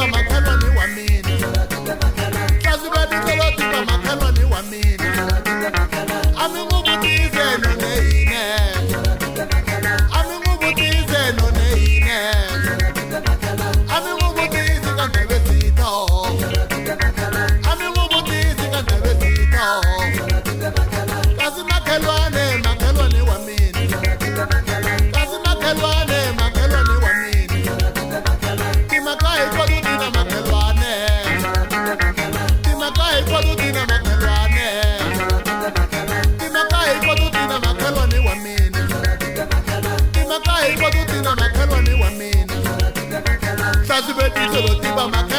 tiba makhelwane wa mina Hlazibeti tolo tiba makhelwane wa mina Ami ngubutize none yine Ami ngubutize none yine Ami ngubutize kandebe sito Ami ngubutize kandebe sito Kazi makhelwane wa mina Kazi makhelwane wa mina Timakai kwa dudina makhelwane Timakai kwa dudina makhelwane Timakai kwa dudina makhelwane wa mina Timakai kwa dudina makhelwane wa mina Hlazibeti tolo tiba makhelwane